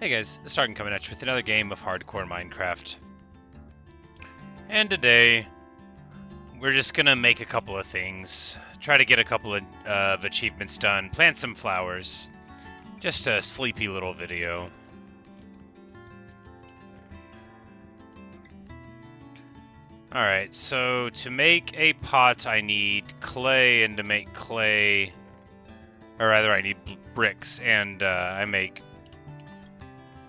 Hey guys, Starkin coming at you with another game of hardcore Minecraft. And today, we're just gonna make a couple of things. Try to get a couple of achievements done, plant some flowers. Just a sleepy little video. Alright, so to make a pot I need clay, and to make clay, or rather I need bricks, and I make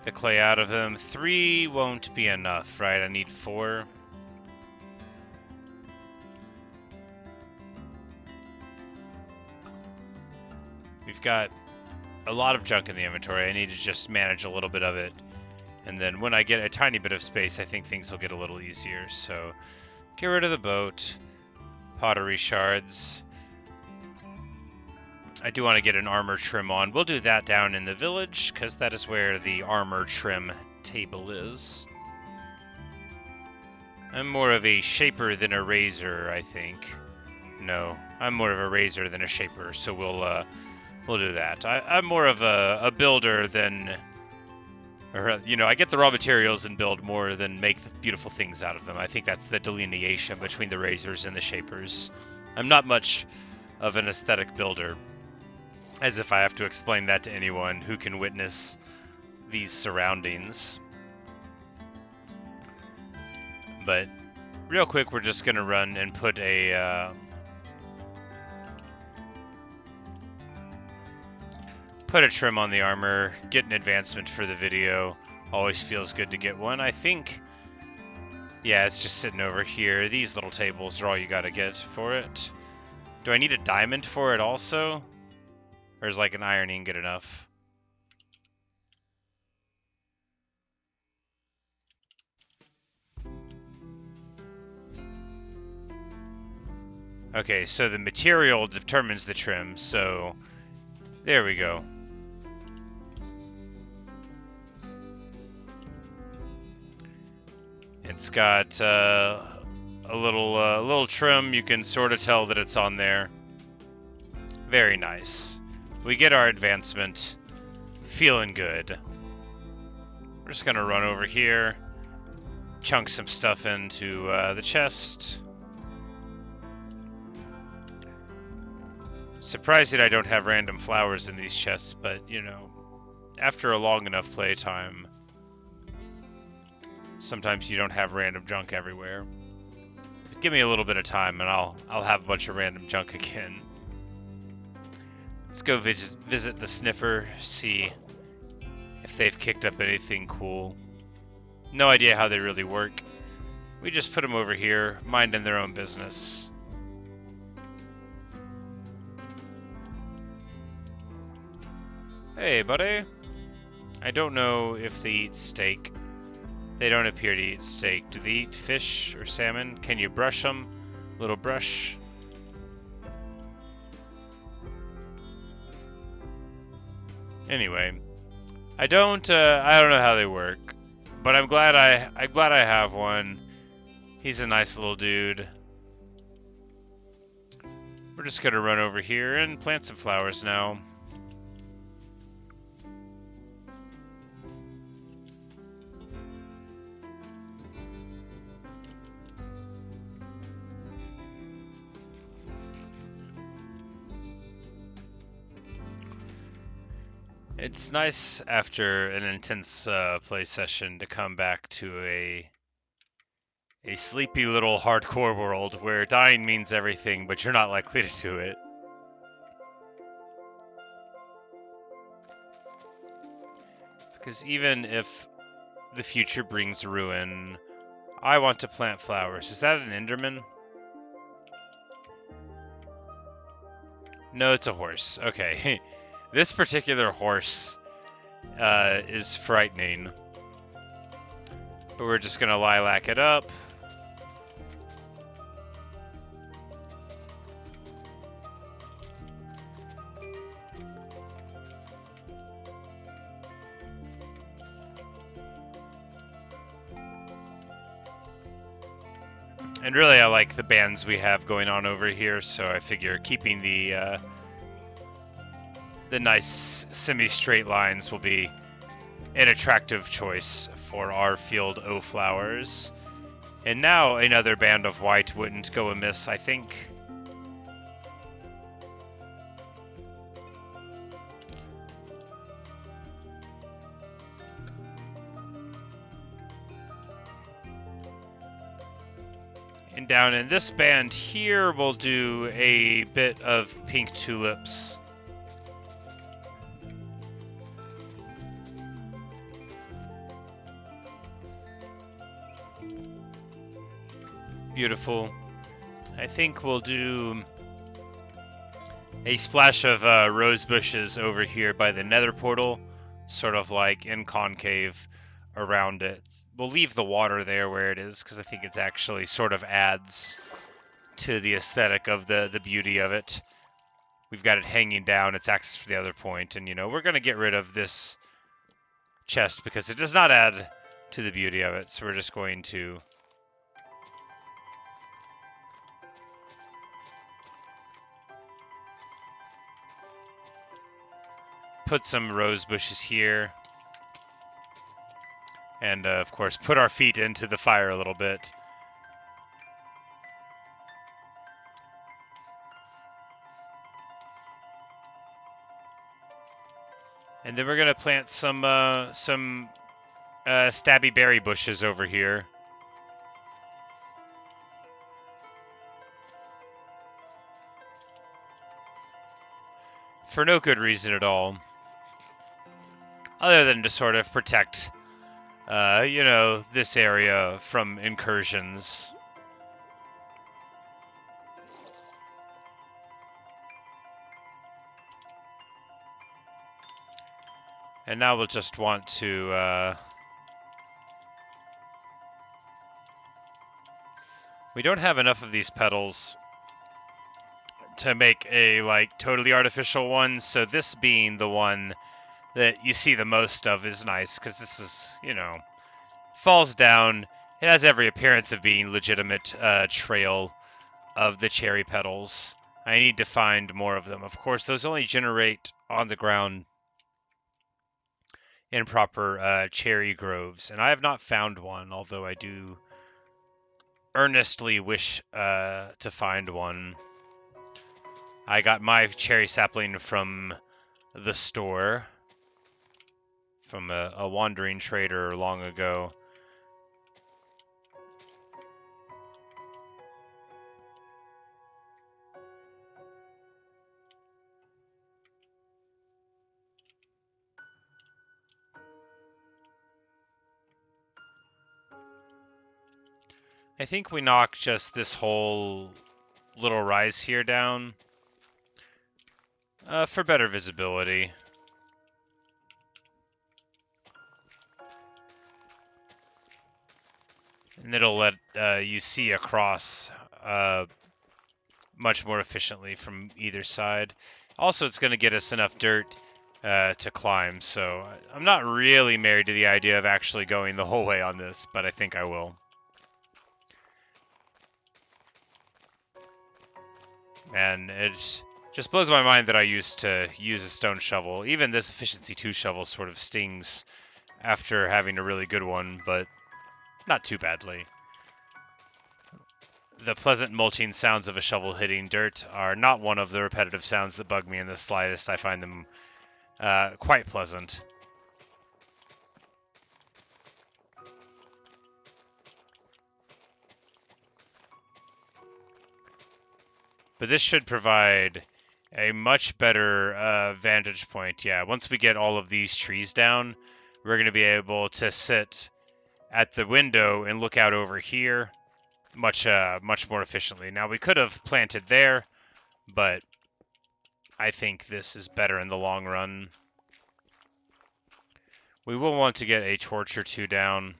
the clay out of them. 3 won't be enough, right? I need 4. We've got a lot of junk in the inventory. I need to just manage a little bit of it. And then when I get a tiny bit of space, I think things will get a little easier. So get rid of the boat. Pottery shards. I do want to get an armor trim on. We'll do that down in the village, because that is where the armor trim table is. I'm more of a shaper than a raiser, I think. No, I'm more of a raiser than a shaper, so we'll do that. I'm more of a builder than... Or, you know, I get the raw materials and build more than make the beautiful things out of them. I think that's the delineation between the raisers and the shapers. I'm not much of an aesthetic builder. As if I have to explain that to anyone who can witness these surroundings. But real quick, we're just going to run and put a trim on the armor, get an advancement for the video. Always feels good to get one. I think, yeah, it's just sitting over here. These little tables are all you got to get for it. Do I need a diamond for it also? Or is like an ironing good enough? Okay, so the material determines the trim, so there we go. It's got a little trim. You can sort of tell that it's on there. Very nice. We get our advancement. Feeling good. We're just gonna run over here, chunk some stuff into the chest. Surprised that I don't have random flowers in these chests, but you know, after a long enough playtime, sometimes you don't have random junk everywhere. But give me a little bit of time and I'll have a bunch of random junk again. Let's go visit the sniffer, see if they've kicked up anything cool. No idea how they really work. We just put them over here, minding their own business. Hey, buddy. I don't know if they eat steak. They don't appear to eat steak. Do they eat fish or salmon? Can you brush them? Little brush. Anyway, I don't know how they work, but I'm glad I have one. He's a nice little dude. We're just gonna run over here and plant some flowers now. It's nice after an intense play session to come back to a sleepy little hardcore world where dying means everything, but you're not likely to do it. Because even if the future brings ruin, I want to plant flowers. Is that an Enderman? No, it's a horse. Okay. This particular horse is frightening. But we're just going to lilac it up. And really, I like the bands we have going on over here, so I figure keeping the nice semi-straight lines will be an attractive choice for our field O flowers. And now another band of white wouldn't go amiss, I think. And down in this band here, we'll do a bit of pink tulips. Beautiful. I think we'll do a splash of rose bushes over here by the nether portal, sort of like in concave around it. We'll leave the water there where it is, because I think it actually sort of adds to the aesthetic of the beauty of it. We've got it hanging down, it's access for the other point, and we're going to get rid of this chest because it does not add to the beauty of it, so we're just going to put some rose bushes here, and of course put our feet into the fire a little bit. And then we're gonna plant some stabby berry bushes over here. For no good reason at all, other than to sort of protect, this area from incursions. And now we'll just want to, we don't have enough of these petals to make a, totally artificial one, so this being the one that you see the most of is nice, because this is, falls down. It has every appearance of being legitimate trail of the cherry petals. I need to find more of them. Of course, those only generate on the ground in proper cherry groves, and I have not found one, although I do earnestly wish to find one. I got my cherry sapling from the store, from a wandering trader long ago. I think we knock just this whole little rise here down for better visibility. And it'll let you see across much more efficiently from either side. Also, it's going to get us enough dirt to climb, so I'm not really married to the idea of actually going the whole way on this, but I think I will. And it just blows my mind that I used to use a stone shovel. Even this efficiency 2 shovel sort of stings after having a really good one, but not too badly. The pleasant mulching sounds of a shovel hitting dirt are not one of the repetitive sounds that bug me in the slightest. I find them quite pleasant. But this should provide a much better vantage point. Yeah, once we get all of these trees down, we're going to be able to sit at the window and look out over here much more efficiently. Now, we could have planted there, but I think this is better in the long run. We will want to get a torch or two down.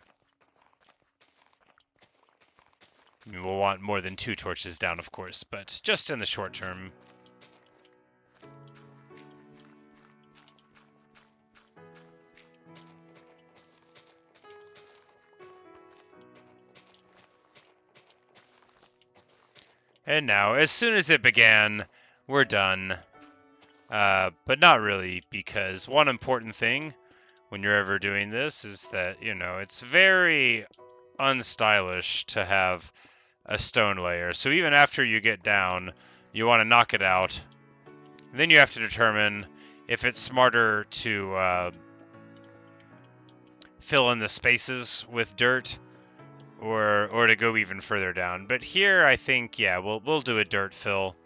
We'll want more than 2 torches down, of course, but just in the short term. And now, as soon as it began, we're done. But not really, because one important thing when you're ever doing this is that, you know, it's very unstylish to have a stone layer. So even after you get down, you want to knock it out. Then you have to determine if it's smarter to fill in the spaces with dirt or to go even further down. But here I think, yeah, we'll do a dirt fill.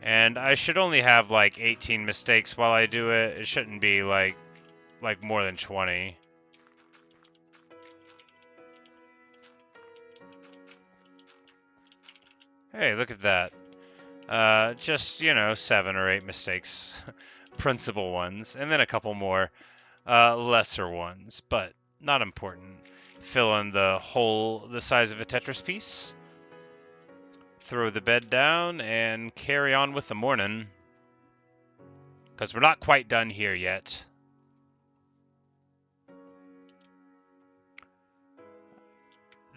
And I should only have like 18 mistakes while I do it. It shouldn't be like more than 20. Hey, look at that. Just, you know, 7 or 8 mistakes. Principal ones. And then a couple more lesser ones, but not important. Fill in the hole the size of a Tetris piece. Throw the bed down and carry on with the morning. Because we're not quite done here yet.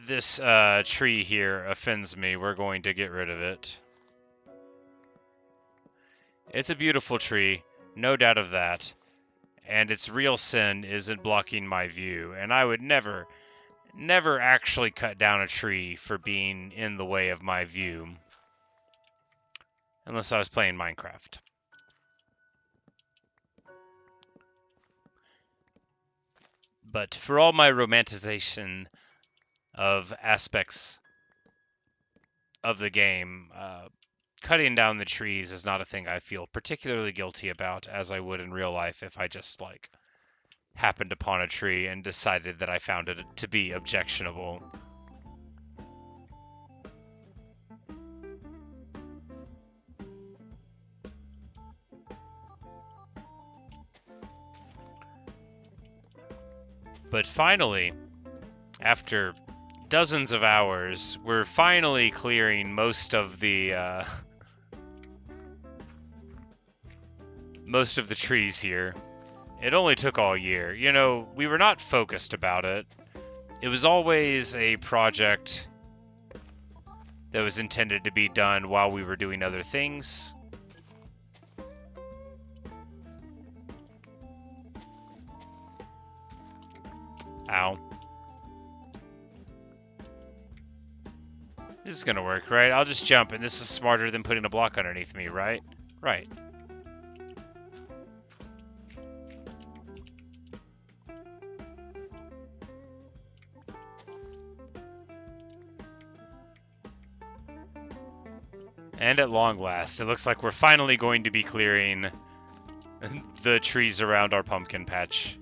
This tree here offends me. We're going to get rid of it. It's a beautiful tree, no doubt of that. And its real sin is in blocking my view. And I would never actually cut down a tree for being in the way of my view. Unless I was playing Minecraft. But for all my romanticization of aspects of the game, cutting down the trees is not a thing I feel particularly guilty about, as I would in real life if I just, like, happened upon a tree and decided that I found it to be objectionable. But finally, after dozens of hours, we're finally clearing most of the trees here. It only took all year. You know, we were not focused about it. It was always a project that was intended to be done while we were doing other things. Ow. This is gonna work, right? I'll just jump, and this is smarter than putting a block underneath me, right? Right. And at long last, it looks like we're finally going to be clearing the trees around our pumpkin patch.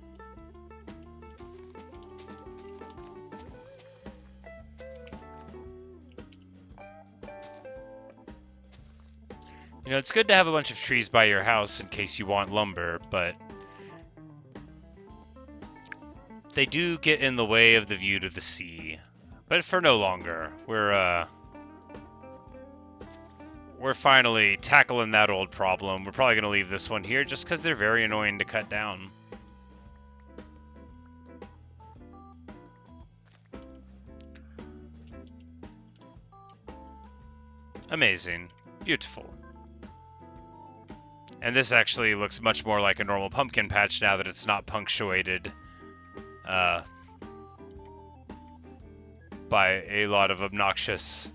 You know, it's good to have a bunch of trees by your house in case you want lumber, but they do get in the way of the view to the sea. But for no longer. We're finally tackling that old problem. We're probably going to leave this one here just because they're very annoying to cut down. Amazing. Beautiful. And this actually looks much more like a normal pumpkin patch now that it's not punctuated by a lot of obnoxious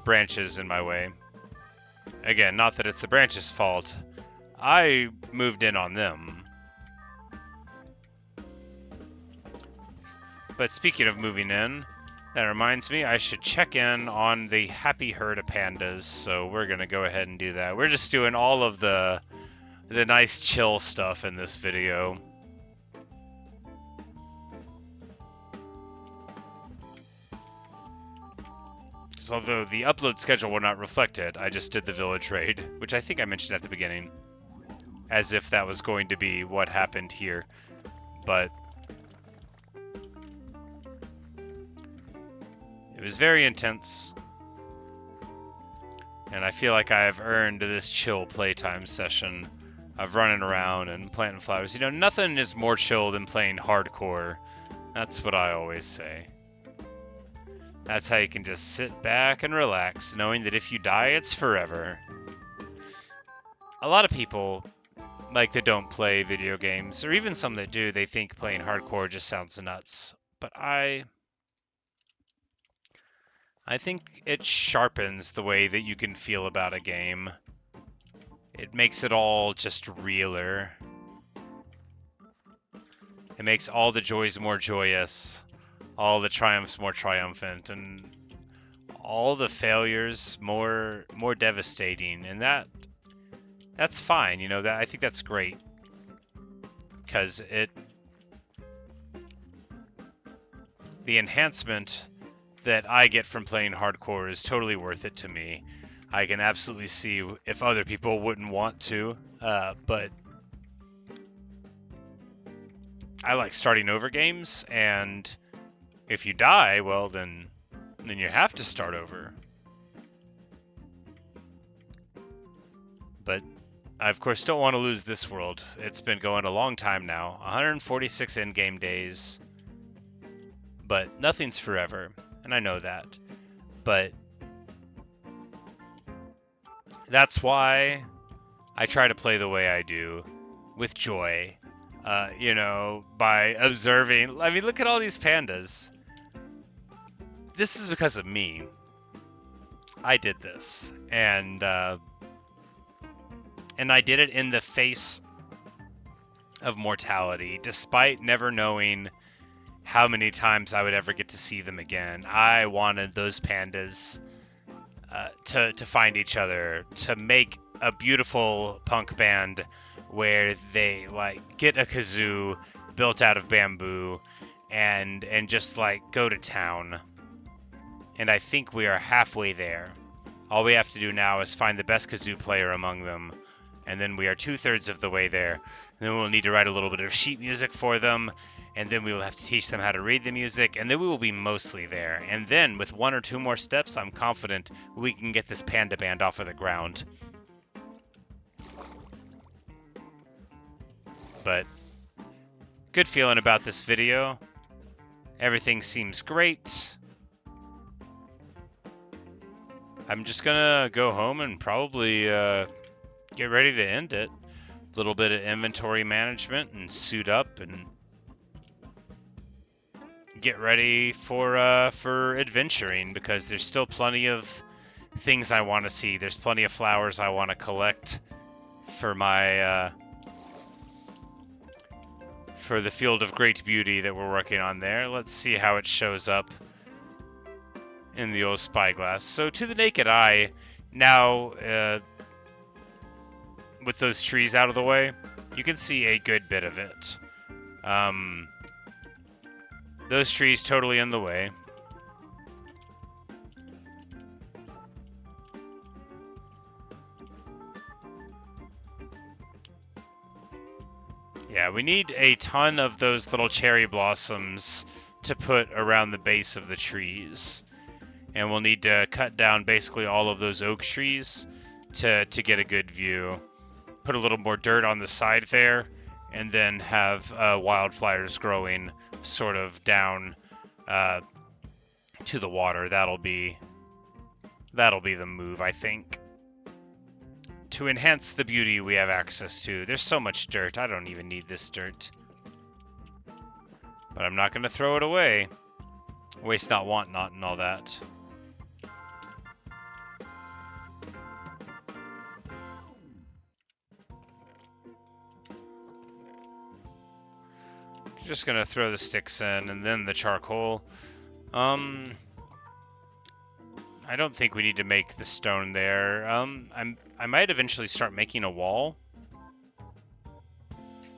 branches in my way. Again, not that it's the branches' fault. I moved in on them. But speaking of moving in, that reminds me, I should check in on the happy herd of pandas, so we're going to go ahead and do that. We're just doing all of the nice chill stuff in this video. So although the upload schedule will not reflect it, I just did the village raid, which I think I mentioned at the beginning, as if that was going to be what happened here. But it was very intense, and I feel like I have earned this chill playtime session of running around and planting flowers. You know, nothing is more chill than playing hardcore. That's what I always say. That's how you can just sit back and relax, knowing that if you die, it's forever. A lot of people, like, that don't play video games, or even some that do, they think playing hardcore just sounds nuts. But I think it sharpens the way that you can feel about a game. It makes it all just realer. It makes all the joys more joyous, all the triumphs more triumphant, and all the failures more devastating. And that's fine, you know, that I think that's great. Because the enhancement that I get from playing hardcore is totally worth it to me. I can absolutely see if other people wouldn't want to, but I like starting over games, and if you die, well, then you have to start over. But I, of course, don't want to lose this world. It's been going a long time now, 146 in-game days, but nothing's forever, and I know that. But that's why I try to play the way I do, with joy, you know, by observing. I mean, look at all these pandas. This is because of me. I did this, and I did it in the face of mortality, despite never knowing how many times I would ever get to see them again. I wanted those pandas to find each other, to make a beautiful punk band where they like get a kazoo built out of bamboo and just like go to town. And I think we are halfway there. All we have to do now is find the best kazoo player among them, and then we are 2/3 of the way there. And then we'll need to write a little bit of sheet music for them, and then we will have to teach them how to read the music, and then we will be mostly there. And then, with 1 or 2 more steps, I'm confident we can get this panda band off of the ground. But good feeling about this video. Everything seems great. I'm just gonna go home and probably get ready to end it. A little bit of inventory management and suit up and get ready for adventuring, because there's still plenty of things I want to see. There's plenty of flowers I want to collect for my for the field of great beauty that we're working on there. Let's see how it shows up in the old spyglass. So to the naked eye, now with those trees out of the way, you can see a good bit of it. Those trees totally in the way. Yeah, we need a ton of those little cherry blossoms to put around the base of the trees. And we'll need to cut down basically all of those oak trees to get a good view. Put a little more dirt on the side there, and then have wildflowers growing sort of down to the water. That'll be the move, I think. To enhance the beauty we have access to. There's so much dirt. I don't even need this dirt. But I'm not going to throw it away. Waste not, want not, and all that. Just gonna throw the sticks in and then the charcoal. I don't think we need to make the stone there. I might eventually start making a wall.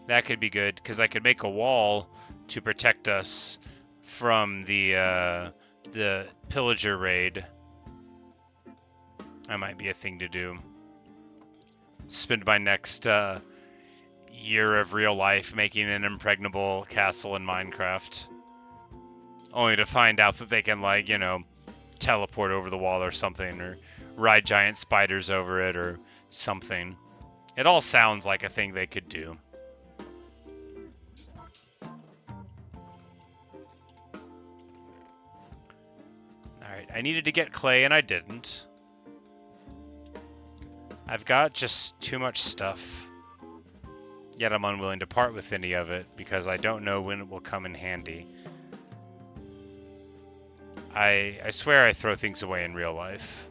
That could be good, because I could make a wall to protect us from the pillager raid. That might be a thing to do. Spend my next year of real life making an impregnable castle in Minecraft, only to find out that they can, like, you know, teleport over the wall or something, or ride giant spiders over it or something. It all sounds like a thing they could do. I needed to get clay and I didn't. I've got just too much stuff. Yet I'm unwilling to part with any of it because I don't know when it will come in handy. I swear I throw things away in real life.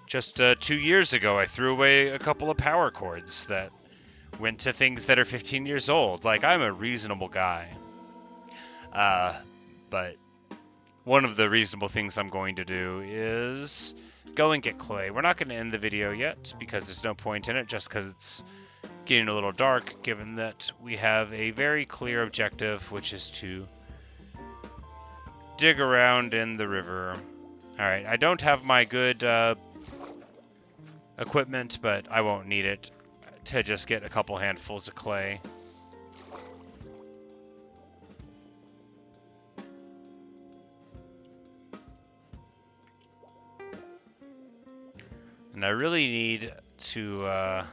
Just 2 years ago, I threw away a couple of power cords that went to things that are 15 years old. Like, I'm a reasonable guy. But one of the reasonable things I'm going to do is go and get clay. We're not going to end the video yet because there's no point in it, just because it's getting a little dark, given that we have a very clear objective, which is to dig around in the river. Alright, I don't have my good equipment, but I won't need it to just get a couple handfuls of clay. And I really need to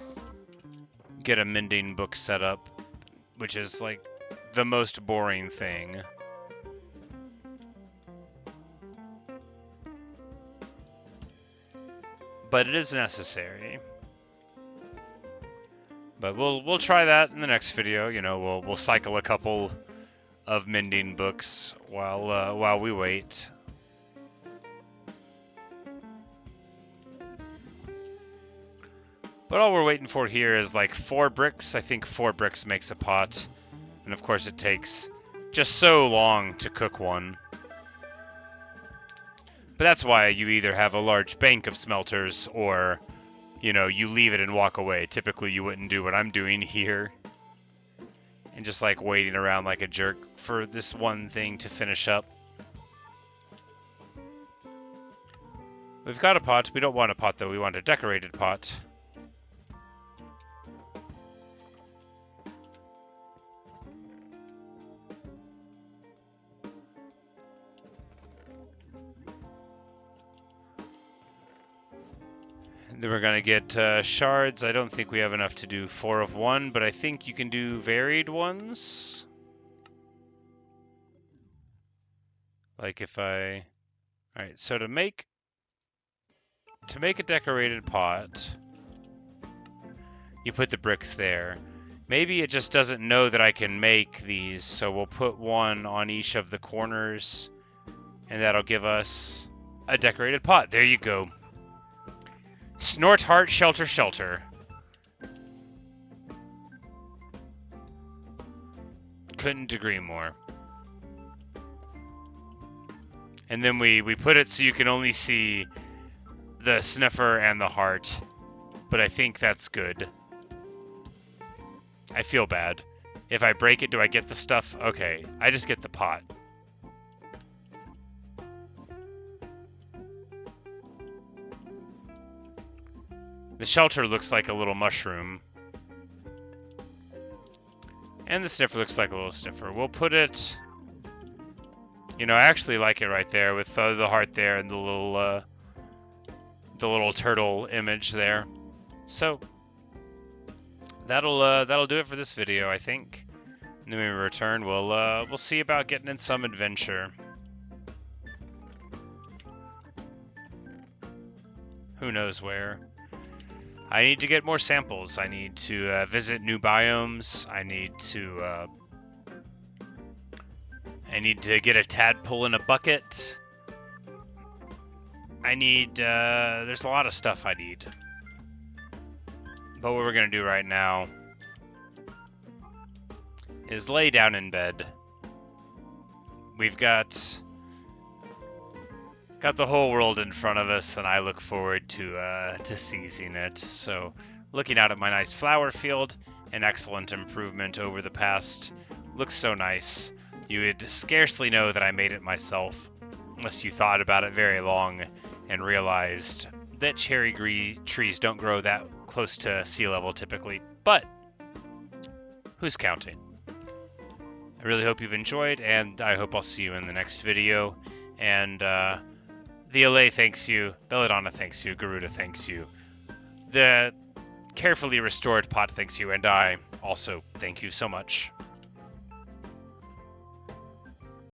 get a mending book set up, which is like the most boring thing. But it is necessary. But we'll try that in the next video. You know, we'll cycle a couple of mending books while we wait. But all we're waiting for here is like 4 bricks. I think 4 bricks makes a pot. And of course it takes just so long to cook one. But that's why you either have a large bank of smelters or, you know, you leave it and walk away. Typically you wouldn't do what I'm doing here. And just like waiting around like a jerk for this one thing to finish up. We've got a pot. We don't want a pot though. We want a decorated pot. Then we're going to get shards. I don't think we have enough to do 4 of 1, but I think you can do varied ones. Like if I... Alright, so to make a decorated pot, you put the bricks there. Maybe it just doesn't know that I can make these, so we'll put 1 on each of the corners, and that'll give us a decorated pot. There you go. Snort, heart, shelter, shelter. Couldn't agree more. And then we put it so you can only see the sniffer and the heart. But I think that's good. I feel bad. If I break it, do I get the stuff? Okay, I just get the pot. The shelter looks like a little mushroom. And the sniffer looks like a little sniffer. We'll put it... You know, I actually like it right there with the heart there and the little turtle image there. So, that'll do it for this video, I think. And then when we return, we'll see about getting in some adventure. Who knows where. I need to get more samples. I need to visit new biomes. I need to get a tadpole in a bucket. There's a lot of stuff I need. But what we're going to do right now is lay down in bed. We've got the whole world in front of us, and I look forward to seizing it. So, looking out at my nice flower field, an excellent improvement over the past. Looks so nice. You would scarcely know that I made it myself, unless you thought about it very long and realized that cherry trees don't grow that close to sea level typically. But, who's counting? I really hope you've enjoyed, and I hope I'll see you in the next video. And, the LA thanks you, Belladonna thanks you, Garuda thanks you, the carefully restored pot thanks you, and I also thank you so much.